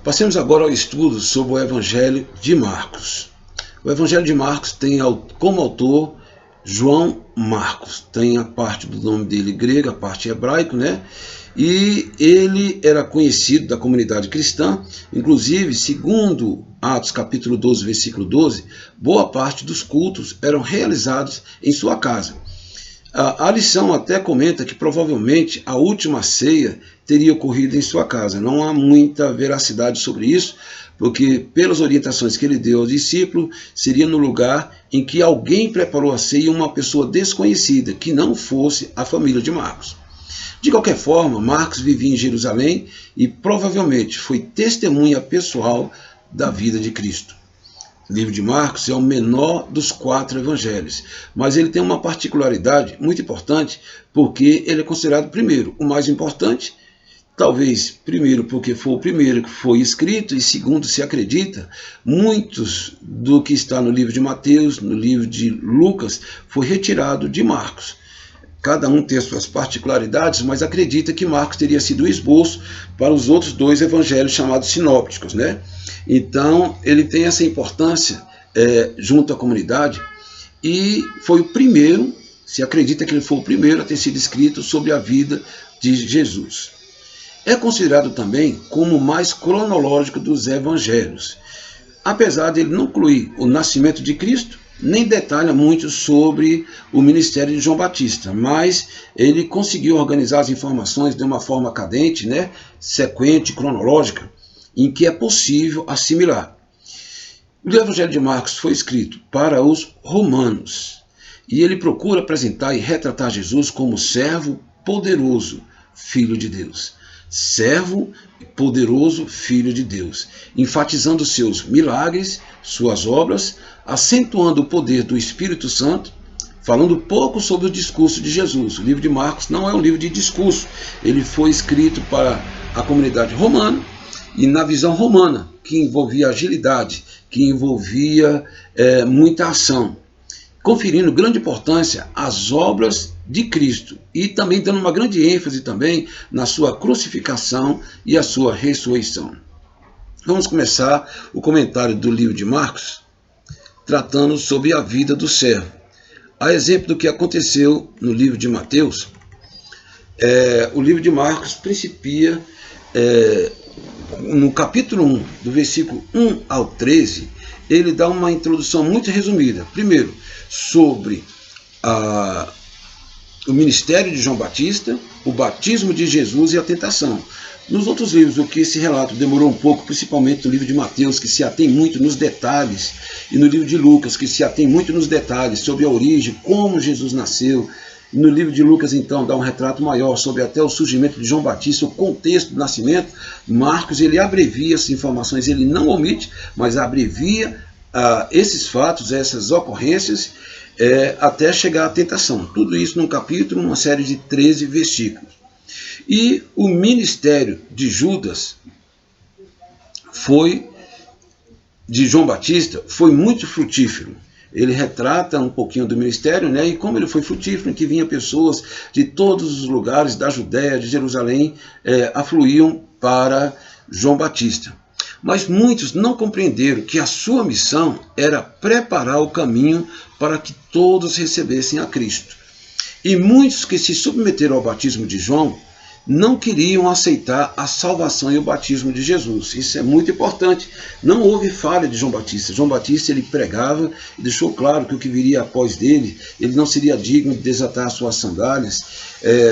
Passemos agora ao estudo sobre o Evangelho de Marcos. O Evangelho de Marcos tem como autor João Marcos. Tem a parte do nome dele grega, a parte hebraico, né? E ele era conhecido da comunidade cristã, inclusive, segundo Atos capítulo 12, versículo 12, boa parte dos cultos eram realizados em sua casa. A lição até comenta que provavelmente a última ceia teria ocorrido em sua casa. Não há muita veracidade sobre isso, porque pelas orientações que ele deu aos discípulos, seria no lugar em que alguém preparou a ceia, uma pessoa desconhecida, que não fosse a família de Marcos. De qualquer forma, Marcos vivia em Jerusalém e provavelmente foi testemunha pessoal da vida de Cristo. O livro de Marcos é o menor dos 4 evangelhos, mas ele tem uma particularidade muito importante, porque ele é considerado, primeiro, o mais importante, talvez, primeiro, porque foi o primeiro que foi escrito, e segundo, se acredita, muitos do que está no livro de Mateus, no livro de Lucas, foi retirado de Marcos. Cada um tem as suas particularidades, mas acredita que Marcos teria sido o esboço para os outros 2 evangelhos chamados sinópticos, né? Então, ele tem essa importância junto à comunidade e foi o primeiro, se acredita que ele foi o primeiro a ter sido escrito sobre a vida de Jesus. É considerado também como o mais cronológico dos evangelhos, apesar de ele não incluir o nascimento de Cristo, nem detalha muito sobre o ministério de João Batista, mas ele conseguiu organizar as informações de uma forma cadente, né, sequente, cronológica, em que é possível assimilar. O Evangelho de Marcos foi escrito para os romanos, e ele procura apresentar e retratar Jesus como servo poderoso, filho de Deus. Servo poderoso, filho de Deus, enfatizando seus milagres, suas obras, acentuando o poder do Espírito Santo, falando pouco sobre o discurso de Jesus. O livro de Marcos não é um livro de discurso, ele foi escrito para a comunidade romana e na visão romana, que envolvia agilidade, que envolvia muita ação, conferindo grande importância às obras de Cristo e também dando uma grande ênfase também na sua crucificação e a sua ressurreição. Vamos começar o comentário do livro de Marcos, tratando sobre a vida do servo. A exemplo do que aconteceu no livro de Mateus, o livro de Marcos principia no capítulo 1, do versículo 1 ao 13, ele dá uma introdução muito resumida. Primeiro, sobre o ministério de João Batista, o batismo de Jesus e a tentação. Nos outros livros, o que esse relato demorou um pouco, principalmente no livro de Mateus, que se atém muito nos detalhes, e no livro de Lucas, que se atém muito nos detalhes sobre a origem, como Jesus nasceu. No livro de Lucas, então, dá um retrato maior sobre até o surgimento de João Batista, o contexto do nascimento. Marcos, ele abrevia essas informações, ele não omite, mas abrevia esses fatos, essas ocorrências, até chegar à tentação. Tudo isso num capítulo, uma série de 13 versículos. E o ministério de Judas de João Batista foi muito frutífero. Ele retrata um pouquinho do ministério, né? E como ele foi frutífero, em que vinha pessoas de todos os lugares da Judéia, de Jerusalém, afluíam para João Batista. Mas muitos não compreenderam que a sua missão era preparar o caminho para que todos recebessem a Cristo. E muitos que se submeteram ao batismo de João não queriam aceitar a salvação e o batismo de Jesus. Isso é muito importante. Não houve falha de João Batista. João Batista, ele pregava e deixou claro que o que viria após dele, ele não seria digno de desatar as suas sandálias.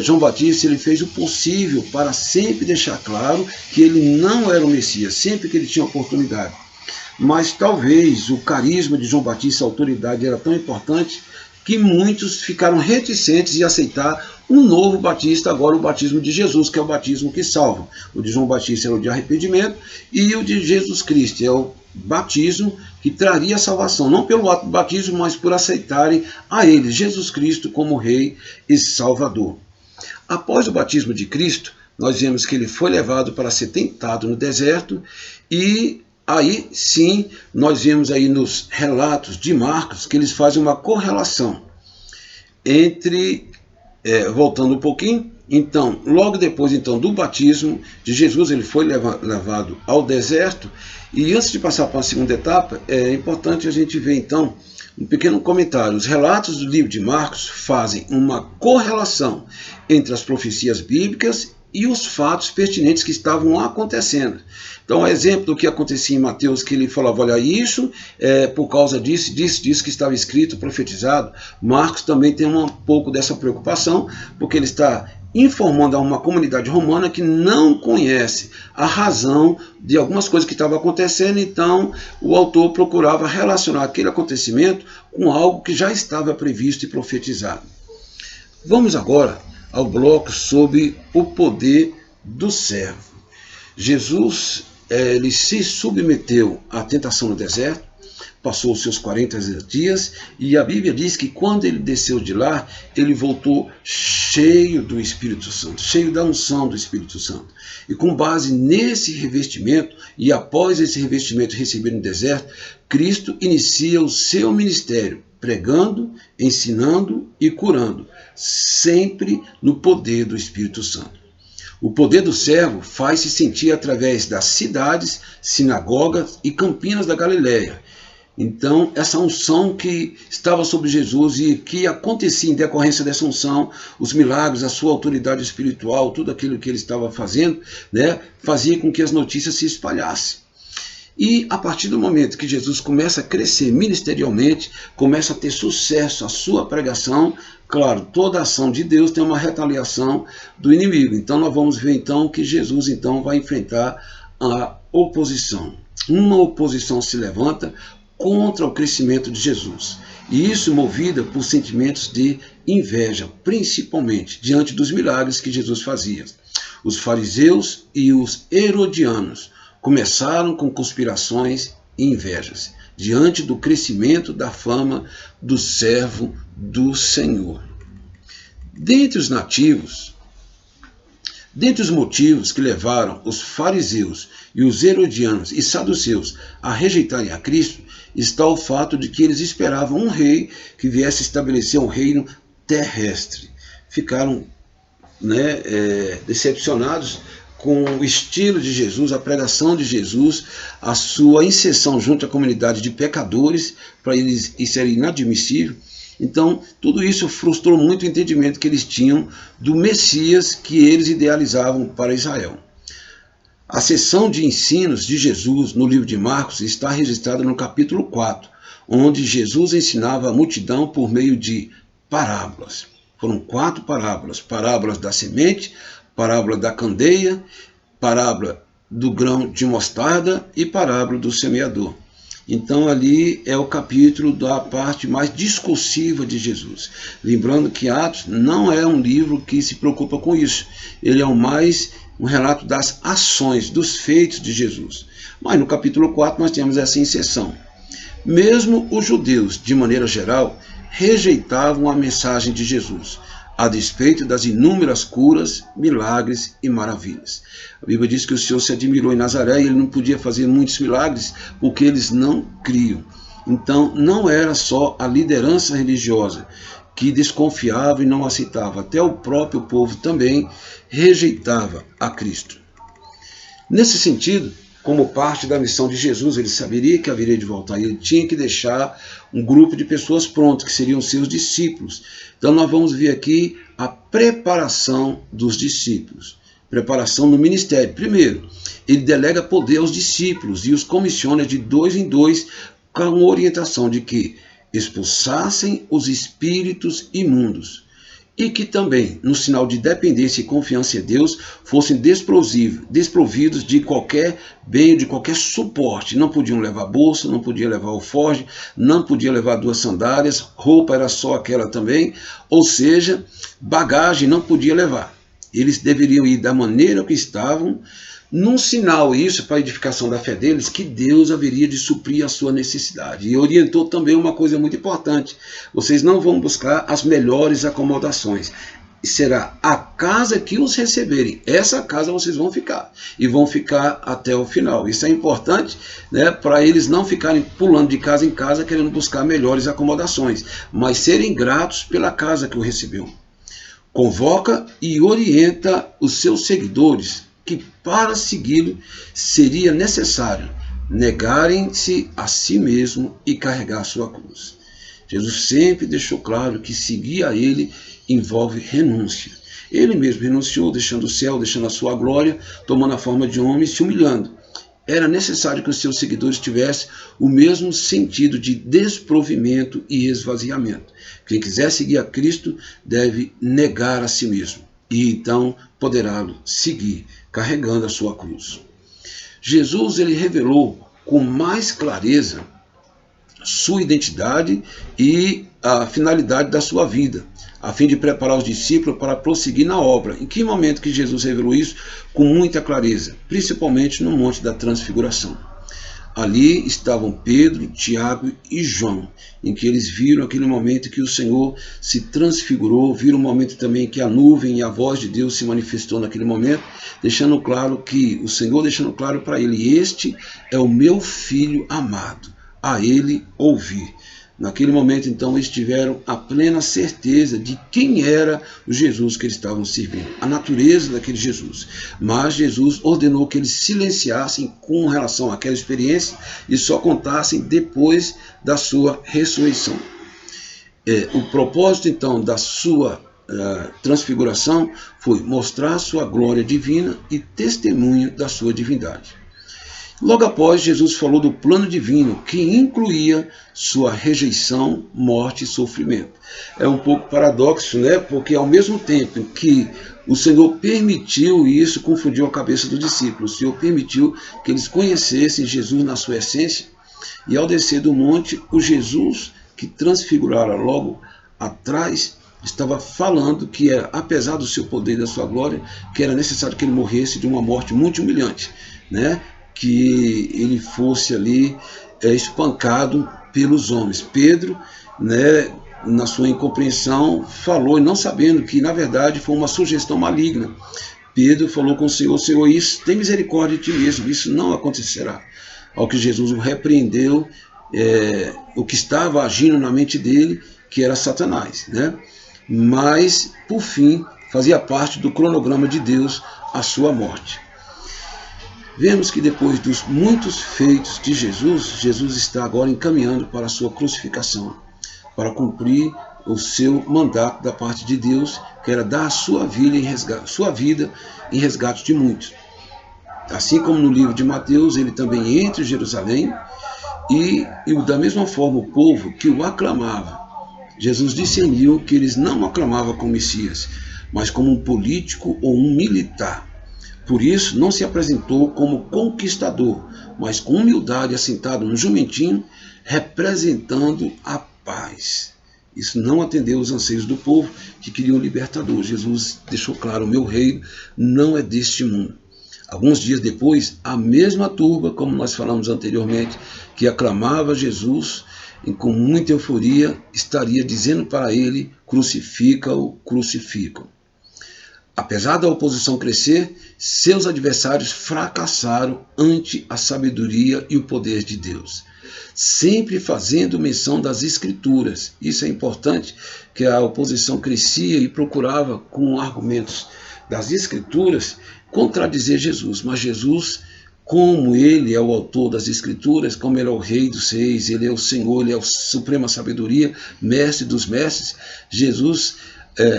João Batista, ele fez o possível para sempre deixar claro que ele não era o Messias, sempre que ele tinha oportunidade. Mas talvez o carisma de João Batista, a autoridade, era tão importante que muitos ficaram reticentes em aceitar um novo batista, agora o batismo de Jesus, que é o batismo que salva. O de João Batista era o de arrependimento e o de Jesus Cristo é o batismo que traria a salvação, não pelo ato do batismo, mas por aceitarem a ele, Jesus Cristo, como Rei e Salvador. Após o batismo de Cristo, nós vemos que ele foi levado para ser tentado no deserto e aí sim, nós vemos aí nos relatos de Marcos que eles fazem uma correlação entre, voltando um pouquinho, Então, logo depois então do batismo de Jesus, ele foi levado ao deserto. E antes de passar para a segunda etapa, é importante a gente ver então um pequeno comentário. Os relatos do livro de Marcos fazem uma correlação entre as profecias bíblicas e os fatos pertinentes que estavam acontecendo. Então, exemplo do que acontecia em Mateus, que ele falava, olha, isso é por causa disso que estava escrito, profetizado. Marcos também tem um pouco dessa preocupação, porque ele está informando a uma comunidade romana que não conhece a razão de algumas coisas que estavam acontecendo. Então, o autor procurava relacionar aquele acontecimento com algo que já estava previsto e profetizado. Vamos agora ao bloco sobre o poder do servo. Jesus ele se submeteu à tentação no deserto, passou os seus 40 dias, e a Bíblia diz que quando ele desceu de lá, ele voltou cheio do Espírito Santo, cheio da unção do Espírito Santo. E com base nesse revestimento, e após esse revestimento recebido no deserto, Cristo inicia o seu ministério, pregando, ensinando e curando, sempre no poder do Espírito Santo. O poder do servo faz-se sentir através das cidades, sinagogas e campinas da Galileia. Então, essa unção que estava sobre Jesus e que acontecia em decorrência dessa unção, os milagres, a sua autoridade espiritual, tudo aquilo que ele estava fazendo, né, fazia com que as notícias se espalhassem. E a partir do momento que Jesus começa a crescer ministerialmente, começa a ter sucesso a sua pregação, claro, toda ação de Deus tem uma retaliação do inimigo. Então nós vamos ver então que Jesus então vai enfrentar a oposição. Uma oposição se levanta contra o crescimento de Jesus. E isso movida por sentimentos de inveja, principalmente diante dos milagres que Jesus fazia. Os fariseus e os herodianos começaram com conspirações e invejas, diante do crescimento da fama do servo do Senhor. Dentre os nativos, dentre os motivos que levaram os fariseus e os herodianos e saduceus a rejeitarem a Cristo, está o fato de que eles esperavam um rei que viesse estabelecer um reino terrestre. Ficaram decepcionados com o estilo de Jesus, a pregação de Jesus, a sua inserção junto à comunidade de pecadores, para eles isso era inadmissível. Então, tudo isso frustrou muito o entendimento que eles tinham do Messias que eles idealizavam para Israel. A seção de ensinos de Jesus no livro de Marcos está registrada no capítulo 4, onde Jesus ensinava a multidão por meio de parábolas. Foram 4 parábolas: parábolas da semente, parábola da candeia, parábola do grão de mostarda e parábola do semeador. Então ali é o capítulo da parte mais discursiva de Jesus. Lembrando que Atos não é um livro que se preocupa com isso. Ele é um relato das ações, dos feitos de Jesus. Mas no capítulo 4 nós temos essa inserção. Mesmo os judeus, de maneira geral, rejeitavam a mensagem de Jesus, a despeito das inúmeras curas, milagres e maravilhas. A Bíblia diz que o Senhor se admirou em Nazaré e ele não podia fazer muitos milagres porque eles não criam. Então não era só a liderança religiosa que desconfiava e não aceitava, até o próprio povo também rejeitava a Cristo. Nesse sentido, como parte da missão de Jesus, ele saberia que haveria de voltar e ele tinha que deixar um grupo de pessoas prontas, que seriam seus discípulos. Então nós vamos ver aqui a preparação dos discípulos, preparação no ministério. Primeiro, ele delega poder aos discípulos e os comissiona de 2 em 2 com a orientação de que expulsassem os espíritos imundos e que também, no sinal de dependência e confiança em Deus, fossem desprovidos de qualquer bem, de qualquer suporte. Não podiam levar bolsa, não podiam levar alforje, não podiam levar 2 sandálias, roupa era só aquela também, ou seja, bagagem não podia levar. Eles deveriam ir da maneira que estavam, num sinal isso para a edificação da fé deles, que Deus haveria de suprir a sua necessidade. E orientou também uma coisa muito importante: vocês não vão buscar as melhores acomodações, será a casa que os receberem, essa casa vocês vão ficar, e vão ficar até o final. Isso é importante, para eles não ficarem pulando de casa em casa querendo buscar melhores acomodações, mas serem gratos pela casa que o recebeu. convoca e orienta os seus seguidores que para segui-lo seria necessário negarem-se a si mesmo e carregar sua cruz. Jesus sempre deixou claro que seguir a ele envolve renúncia. Ele mesmo renunciou, deixando o céu, deixando a sua glória, tomando a forma de homem e se humilhando. Era necessário que os seus seguidores tivessem o mesmo sentido de desprovimento e esvaziamento. Quem quiser seguir a Cristo deve negar a si mesmo, e então poderá seguir, carregando a sua cruz. Jesus ele revelou com mais clareza sua identidade e a finalidade da sua vida, a fim de preparar os discípulos para prosseguir na obra. Em que momento que Jesus revelou isso? Com muita clareza, principalmente no Monte da Transfiguração. Ali estavam Pedro, Tiago e João, em que eles viram aquele momento que o Senhor se transfigurou, viram o momento também que a nuvem e a voz de Deus se manifestou naquele momento, deixando claro que o Senhor deixando claro para ele: este é o meu filho amado, a ele ouvir. Naquele momento, então, eles tiveram a plena certeza de quem era o Jesus que eles estavam servindo, a natureza daquele Jesus. Mas Jesus ordenou que eles silenciassem com relação àquela experiência e só contassem depois da sua ressurreição. O propósito, então, da sua transfiguração foi mostrar a sua glória divina e testemunho da sua divindade. Logo após, Jesus falou do plano divino, que incluía sua rejeição, morte e sofrimento. É um pouco paradoxo, né? Porque ao mesmo tempo que o Senhor permitiu, e isso confundiu a cabeça dos discípulos, o Senhor permitiu que eles conhecessem Jesus na sua essência, e ao descer do monte, o Jesus que transfigurara logo atrás, estava falando que, apesar do seu poder e da sua glória, que era necessário que ele morresse de uma morte muito humilhante, né? Que ele fosse ali espancado pelos homens. Pedro, né, na sua incompreensão, falou, não sabendo que na verdade foi uma sugestão maligna. Pedro falou com o Senhor: Senhor, isso, tem misericórdia de ti mesmo, isso não acontecerá. Ao que Jesus o repreendeu, o que estava agindo na mente dele, que era Satanás, né? Mas, por fim, fazia parte do cronograma de Deus a sua morte. Vemos que depois dos muitos feitos de Jesus, Jesus está agora encaminhando para a sua crucificação, para cumprir o seu mandato da parte de Deus, que era dar a sua vida em resgate de muitos. Assim como no livro de Mateus, ele também entra em Jerusalém e da mesma forma o povo que o aclamava, Jesus discerniu que eles não aclamavam como Messias, mas como um político ou um militar. Por isso, não se apresentou como conquistador, mas com humildade assentado no jumentinho, representando a paz. Isso não atendeu os anseios do povo, que queriam um libertador. Jesus deixou claro: o meu reino não é deste mundo. Alguns dias depois, a mesma turba, como nós falamos anteriormente, que aclamava Jesus, e com muita euforia, estaria dizendo para ele: crucifica-o, crucifica-o. Apesar da oposição crescer, seus adversários fracassaram ante a sabedoria e o poder de Deus, sempre fazendo menção das Escrituras. Isso é importante, que a oposição crescia e procurava, com argumentos das Escrituras, contradizer Jesus. Mas Jesus, como ele é o autor das Escrituras, como ele é o Rei dos Reis, ele é o Senhor, ele é a suprema sabedoria, mestre dos mestres, Jesus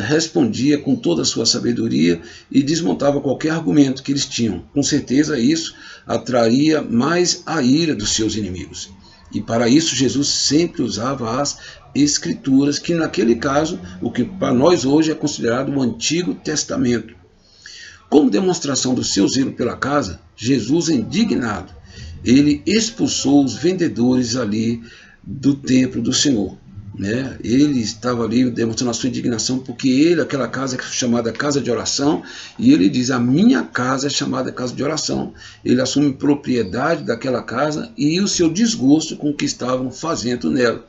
respondia com toda a sua sabedoria e desmontava qualquer argumento que eles tinham. Com certeza isso atraía mais a ira dos seus inimigos. E para isso Jesus sempre usava as Escrituras, que naquele caso, o que para nós hoje é considerado o Antigo Testamento. Como demonstração do seu zelo pela casa, Jesus, indignado, ele expulsou os vendedores ali do templo do Senhor. Ele estava ali demonstrando a sua indignação, porque aquela casa é chamada casa de oração, e ele diz: a minha casa é chamada casa de oração. Ele assume propriedade daquela casa e o seu desgosto com o que estavam fazendo nela.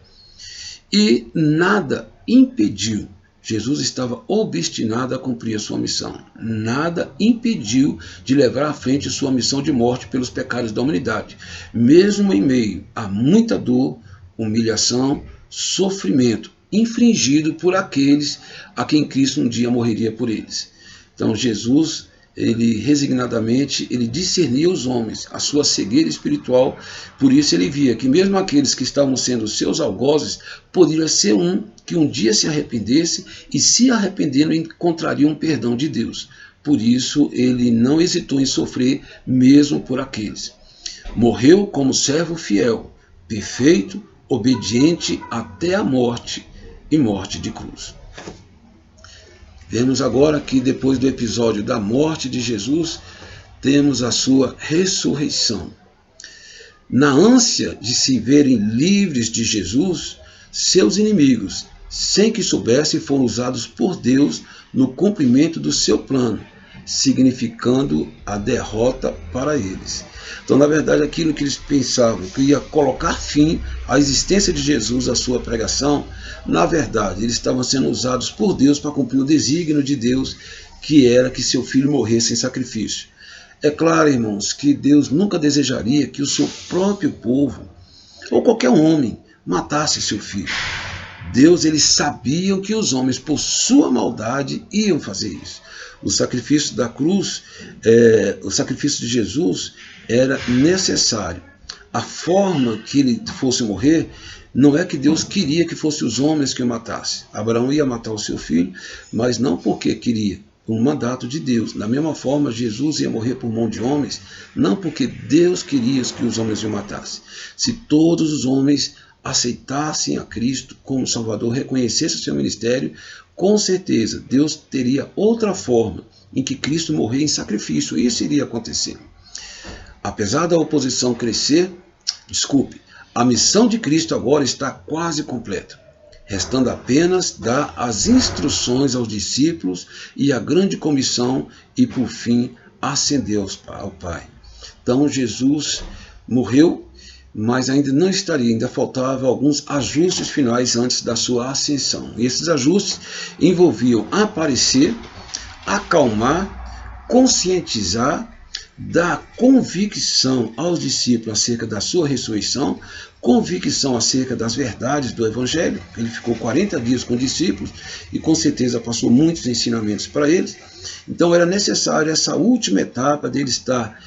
E nada impediu, Jesus estava obstinado a cumprir a sua missão. Nada impediu de levar à frente sua missão de morte pelos pecados da humanidade, mesmo em meio a muita dor, humilhação, sofrimento. infringido por aqueles a quem Cristo um dia morreria por eles. Então Jesus, ele resignadamente, ele discernia os homens, a sua cegueira espiritual, por isso ele via que mesmo aqueles que estavam sendo seus algozes, poderia ser um que um dia se arrependesse e se arrependendo encontraria um perdão de Deus. Por isso ele não hesitou em sofrer mesmo por aqueles. Morreu como servo fiel, perfeito, obediente até a morte e morte de cruz. Vemos agora que depois do episódio da morte de Jesus, temos a sua ressurreição. Na ânsia de se verem livres de Jesus, seus inimigos, sem que soubessem, foram usados por Deus no cumprimento do seu plano, significando a derrota para eles. Então, na verdade, aquilo que eles pensavam que ia colocar fim à existência de Jesus, à sua pregação, na verdade, eles estavam sendo usados por Deus para cumprir o desígnio de Deus, que era que seu filho morresse em sacrifício. É claro, irmãos, que Deus nunca desejaria que o seu próprio povo, ou qualquer homem, matasse seu filho. Deus, eles sabiam que os homens, por sua maldade, iam fazer isso. O sacrifício da cruz, o sacrifício de Jesus era necessário. A forma que ele fosse morrer, não é que Deus queria que fossem os homens que o matassem. Abraão ia matar o seu filho, mas não porque queria, por um mandato de Deus. Da mesma forma, Jesus ia morrer por mão de homens, não porque Deus queria que os homens o matassem. Se todos os homens aceitassem a Cristo como Salvador, reconhecessem o seu ministério, com certeza Deus teria outra forma em que Cristo morrer em sacrifício. Isso iria acontecer. Apesar da oposição crescer, a missão de Cristo agora está quase completa, restando apenas dar as instruções aos discípulos e a grande comissão e, por fim, ascender ao Pai. Então Jesus morreu, mas ainda não estaria, ainda faltava alguns ajustes finais antes da sua ascensão. E esses ajustes envolviam aparecer, acalmar, conscientizar, dar convicção aos discípulos acerca da sua ressurreição, convicção acerca das verdades do Evangelho. Ele ficou 40 dias com os discípulos e com certeza passou muitos ensinamentos para eles. Então era necessário essa última etapa dele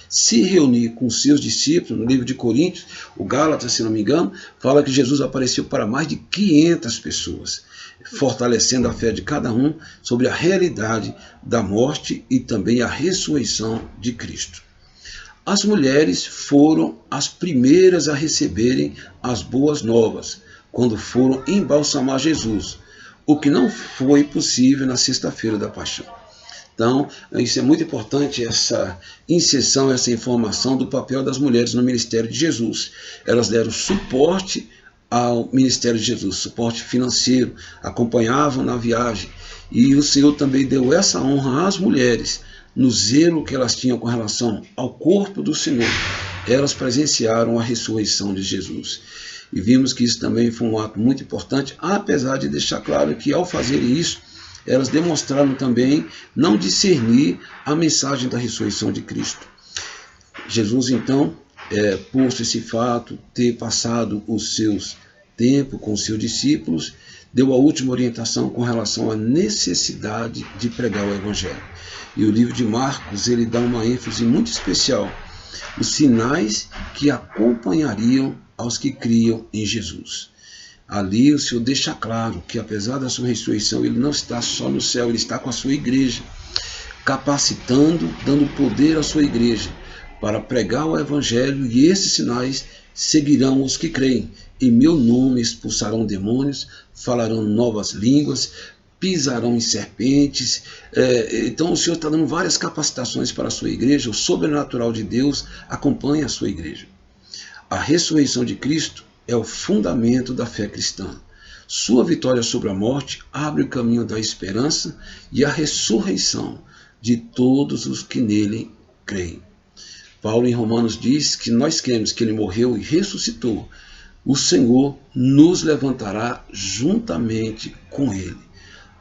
se reunir com seus discípulos. No livro de Coríntios, o Gálatas, se não me engano, fala que Jesus apareceu para mais de 500 pessoas, fortalecendo a fé de cada um sobre a realidade da morte e também a ressurreição de Cristo. As mulheres foram as primeiras a receberem as boas novas, quando foram embalsamar Jesus, o que não foi possível na sexta-feira da Paixão. Então, isso é muito importante, essa inserção, essa informação do papel das mulheres no ministério de Jesus. Elas deram suporte ao ministério de Jesus, suporte financeiro, acompanhavam na viagem. E o Senhor também deu essa honra às mulheres, no zelo que elas tinham com relação ao corpo do Senhor. Elas presenciaram a ressurreição de Jesus. E vimos que isso também foi um ato muito importante, apesar de deixar claro que ao fazerem isso, elas demonstraram também não discernir a mensagem da ressurreição de Cristo. Jesus, então, posto esse fato, ter passado os seus tempos com os seus discípulos, deu a última orientação com relação à necessidade de pregar o Evangelho. E o livro de Marcos, ele dá uma ênfase muito especial, os sinais que acompanhariam aos que criam em Jesus. Ali o Senhor deixa claro que apesar da sua ressurreição, ele não está só no céu, ele está com a sua igreja, capacitando, dando poder à sua igreja para pregar o Evangelho, e esses sinais seguirão os que creem. Em meu nome expulsarão demônios, falarão novas línguas, pisarão em serpentes. Então o Senhor está dando várias capacitações para a sua igreja. O sobrenatural de Deus acompanha a sua igreja. A ressurreição de Cristo é o fundamento da fé cristã. Sua vitória sobre a morte abre o caminho da esperança e a ressurreição de todos os que nele creem. Paulo em Romanos diz que nós cremos que ele morreu e ressuscitou. O Senhor nos levantará juntamente com ele.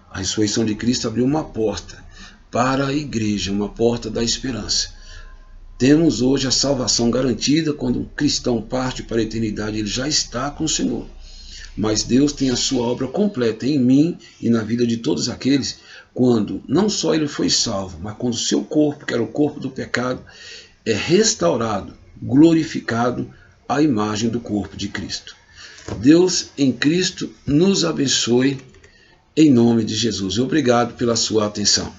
A ressurreição de Cristo abriu uma porta para a igreja, uma porta da esperança. Temos hoje a salvação garantida. Quando um cristão parte para a eternidade, ele já está com o Senhor. mas Deus tem a sua obra completa em mim e na vida de todos aqueles, quando não só ele foi salvo, mas quando o seu corpo, que era o corpo do pecado, é restaurado, glorificado à imagem do corpo de Cristo. Deus em Cristo nos abençoe em nome de Jesus. Obrigado pela sua atenção.